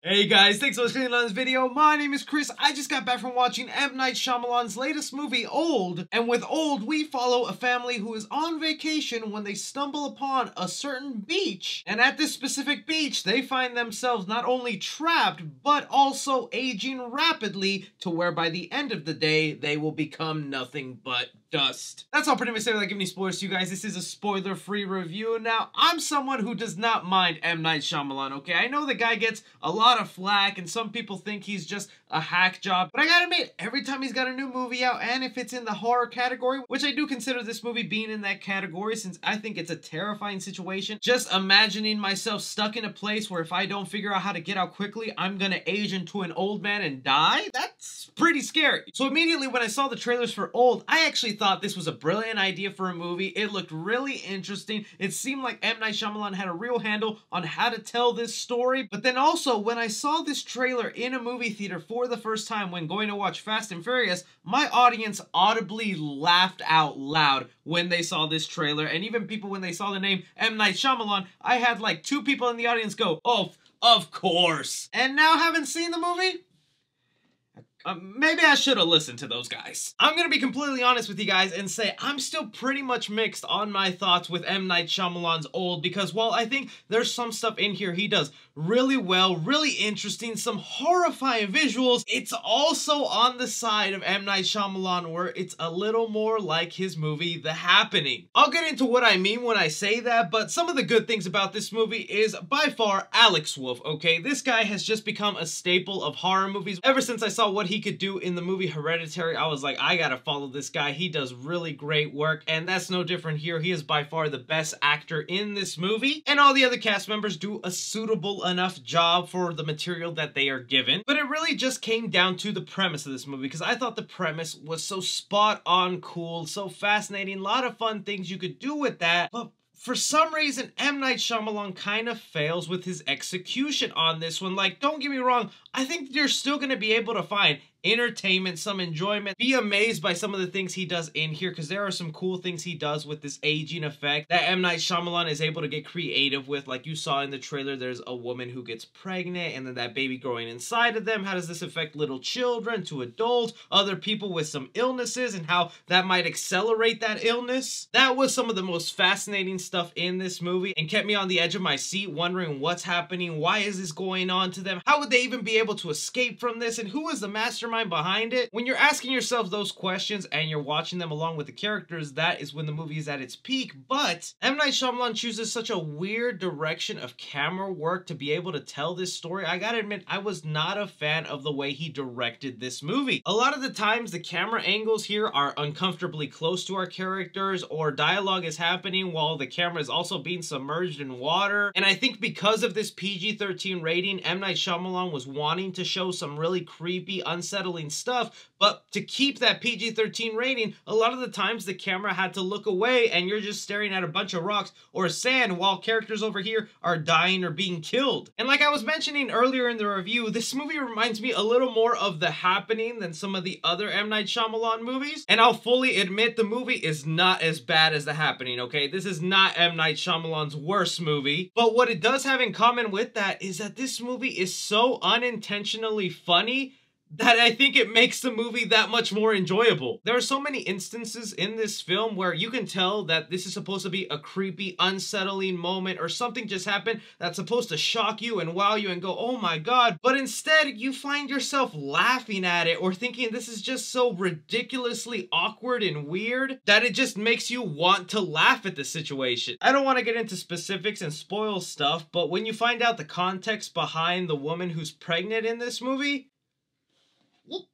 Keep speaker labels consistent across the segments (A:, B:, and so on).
A: Hey guys, thanks for listening on this video. My name is Chris. I just got back from watching M Night Shyamalan's latest movie, Old. And with Old, we follow a family who is on vacation when they stumble upon a certain beach. And at this specific beach, they find themselves not only trapped, but also aging rapidly to where by the end of the day, they will become nothing but dust. That's all pretty much without giving any spoilers to you guys. This is a spoiler-free review. Now, I'm someone who does not mind M Night Shyamalan, okay? I know the guy gets a lot of flack, and some people think he's just a hack job, but I gotta admit, every time he's got a new movie out, and if it's in the horror category, which I do consider this movie being in that category since I think it's a terrifying situation, just imagining myself stuck in a place where if I don't figure out how to get out quickly, I'm gonna age into an old man and die? That's pretty scary. So immediately when I saw the trailers for Old, I actually thought this was a brilliant idea for a movie. It looked really interesting. It seemed like M Night Shyamalan had a real handle on how to tell this story. But then also, when I saw this trailer in a movie theater for the first time when going to watch Fast and Furious, my audience audibly laughed out loud when they saw this trailer. And even people, when they saw the name M Night Shyamalan, I had like 2 people in the audience go, "Oh, of course." And now, having seen the movie, maybe I should have listened to those guys. I'm gonna be completely honest with you guys and say I'm still pretty much mixed on my thoughts with M. Night Shyamalan's Old, because while I think there's some stuff in here he does really well, really interesting, some horrifying visuals, it's also on the side of M. Night Shyamalan where it's a little more like his movie, The Happening. I'll get into what I mean when I say that, but some of the good things about this movie is by far Alex Wolff, okay? This guy has just become a staple of horror movies. Ever since I saw what he could do in the movie Hereditary, I was like, I gotta follow this guy. He does really great work, and that's no different here. He is by far the best actor in this movie, and all the other cast members do a suitable enough job for the material that they are given. But it really just came down to the premise of this movie, because I thought the premise was so spot on cool, so fascinating, a lot of fun things you could do with that, but for some reason, M. Night Shyamalan kind of fails with his execution on this one. Like, don't get me wrong, I think you're still going to be able to find entertainment, some enjoyment, be amazed by some of the things he does in here, because there are some cool things he does with this aging effect that M. Night Shyamalan is able to get creative with. Like you saw in the trailer, there's a woman who gets pregnant and then that baby growing inside of them. How does this affect little children to adults, other people with some illnesses, and how that might accelerate that illness? That was some of the most fascinating stuff in this movie and kept me on the edge of my seat wondering what's happening, why is this going on to them, how would they even be able to escape from this, and who is the mastermind behind it? When you're asking yourself those questions and you're watching them along with the characters, that is when the movie is at its peak. But M. Night Shyamalan chooses such a weird direction of camera work to be able to tell this story. I gotta admit, I was not a fan of the way he directed this movie. A lot of the times, the camera angles here are uncomfortably close to our characters, or dialogue is happening while the camera is also being submerged in water. And I think because of this PG-13 rating, M. Night Shyamalan was wanting to show some really creepy, unsettling stuff, but to keep that PG-13 rating, a lot of the times the camera had to look away and you're just staring at a bunch of rocks or sand while characters over here are dying or being killed. And like I was mentioning earlier in the review, this movie reminds me a little more of The Happening than some of the other M. Night Shyamalan movies, and I'll fully admit the movie is not as bad as The Happening, okay? This is not M. Night Shyamalan's worst movie, but what it does have in common with that is that this movie is so unintentionally funny that I think it makes the movie that much more enjoyable. There are so many instances in this film where you can tell that this is supposed to be a creepy, unsettling moment, or something just happened that's supposed to shock you and wow you and go, oh my god, but instead you find yourself laughing at it or thinking this is just so ridiculously awkward and weird that it just makes you want to laugh at the situation. I don't want to get into specifics and spoil stuff, but when you find out the context behind the woman who's pregnant in this movie,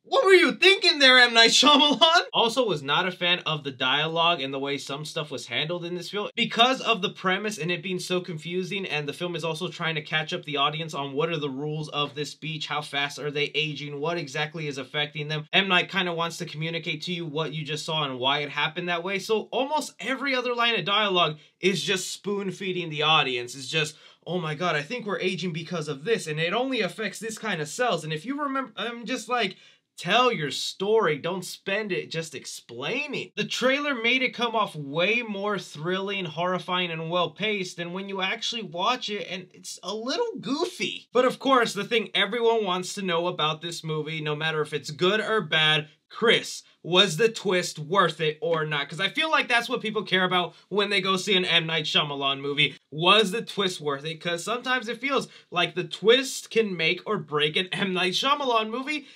A: what were you thinking there, M. Night Shyamalan? Also was not a fan of the dialogue and the way some stuff was handled in this film. Because of the premise and it being so confusing, and the film is also trying to catch up the audience on what are the rules of this beach, how fast are they aging, what exactly is affecting them. M. Night kind of wants to communicate to you what you just saw and why it happened that way. So almost every other line of dialogue is just spoon-feeding the audience. It's just, oh my god, I think we're aging because of this, and it only affects this kind of cells. And if you remember, I'm just like, Tell your story, don't spend it just explaining. The trailer made it come off way more thrilling, horrifying, and well-paced than when you actually watch it, and it's a little goofy. But of course, the thing everyone wants to know about this movie, no matter if it's good or bad, Chris, was the twist worth it or not? Because I feel like that's what people care about when they go see an M Night Shyamalan movie. Was the twist worth it? Because sometimes it feels like the twist can make or break an M Night Shyamalan movie.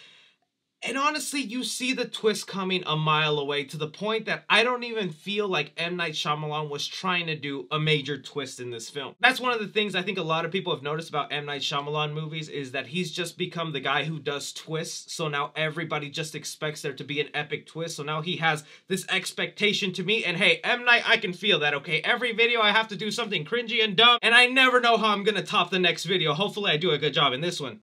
A: And honestly, you see the twist coming a mile away, to the point that I don't even feel like M. Night Shyamalan was trying to do a major twist in this film. That's one of the things I think a lot of people have noticed about M. Night Shyamalan movies, is that he's just become the guy who does twists, so now everybody just expects there to be an epic twist, so now he has this expectation to meet, and hey, M. Night, I can feel that, okay? Every video I have to do something cringy and dumb, and I never know how I'm gonna top the next video. Hopefully I do a good job in this one.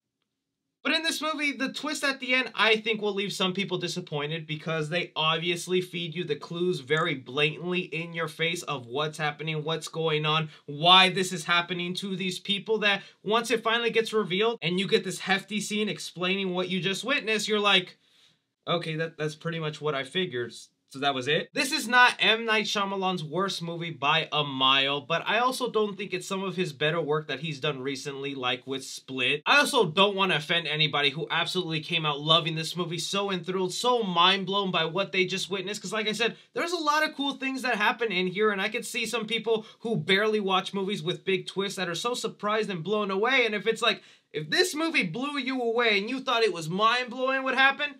A: But in this movie, the twist at the end, I think, will leave some people disappointed, because they obviously feed you the clues very blatantly in your face of what's happening, what's going on, why this is happening to these people, that once it finally gets revealed and you get this hefty scene explaining what you just witnessed, you're like, okay, that's pretty much what I figured. So that was it. This is not M. Night Shyamalan's worst movie by a mile, but I also don't think it's some of his better work that he's done recently, like with Split. I also don't want to offend anybody who absolutely came out loving this movie, so enthralled, so mind-blown by what they just witnessed, because like I said, there's a lot of cool things that happen in here, and I could see some people who barely watch movies with big twists that are so surprised and blown away, and if it's like, if this movie blew you away and you thought it was mind-blowing what happened,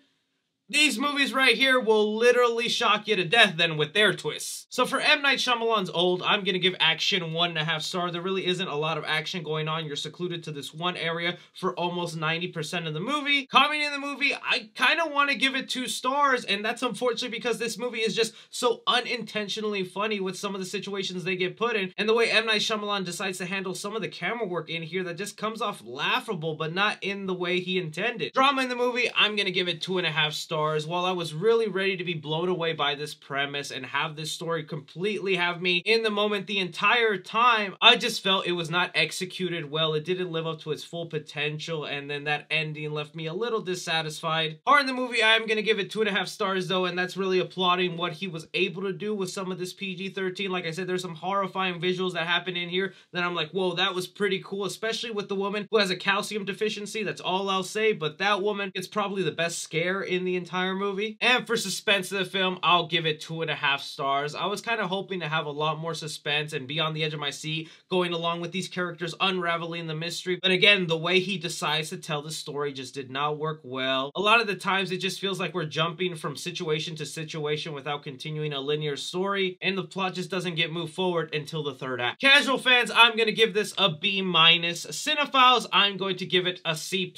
A: these movies right here will literally shock you to death then with their twists. So for M. Night Shyamalan's Old, I'm gonna give action 1.5 stars. There really isn't a lot of action going on. You're secluded to this one area for almost 90% of the movie. Comedy in the movie, I kind of want to give it 2 stars, and that's unfortunately because this movie is just so unintentionally funny with some of the situations they get put in, and the way M. Night Shyamalan decides to handle some of the camera work in here that just comes off laughable, but not in the way he intended. Drama in the movie, I'm gonna give it 2.5 stars. While I was really ready to be blown away by this premise and have this story completely have me in the moment the entire time, I just felt it was not executed well. It didn't live up to its full potential, and then that ending left me a little dissatisfied. Horror in the movie, I'm gonna give it 2.5 stars though, and that's really applauding what he was able to do with some of this PG-13. Like I said, there's some horrifying visuals that happen in here that I'm like, whoa, that was pretty cool, especially with the woman who has a calcium deficiency. That's all I'll say, but that woman gets probably the best scare in the entire movie. And for suspense of the film, I'll give it 2.5 stars. I was kind of hoping to have a lot more suspense and be on the edge of my seat going along with these characters unraveling the mystery, but again, the way he decides to tell the story just did not work well. A lot of the times it just feels like we're jumping from situation to situation without continuing a linear story, and the plot just doesn't get moved forward until the 3rd act. Casual fans, I'm gonna give this a B-. Cinephiles, I'm going to give it a C+,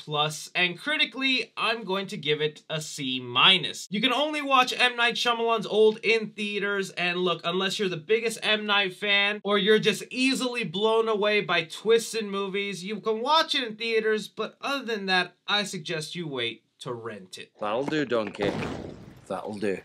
A: and critically, I'm going to give it a C-. You can only watch M. Night Shyamalan's Old in theaters, and look, unless you're the biggest M. Night fan, or you're just easily blown away by twists in movies, you can watch it in theaters, but other than that, I suggest you wait to rent it.
B: That'll do, donkey. That'll do.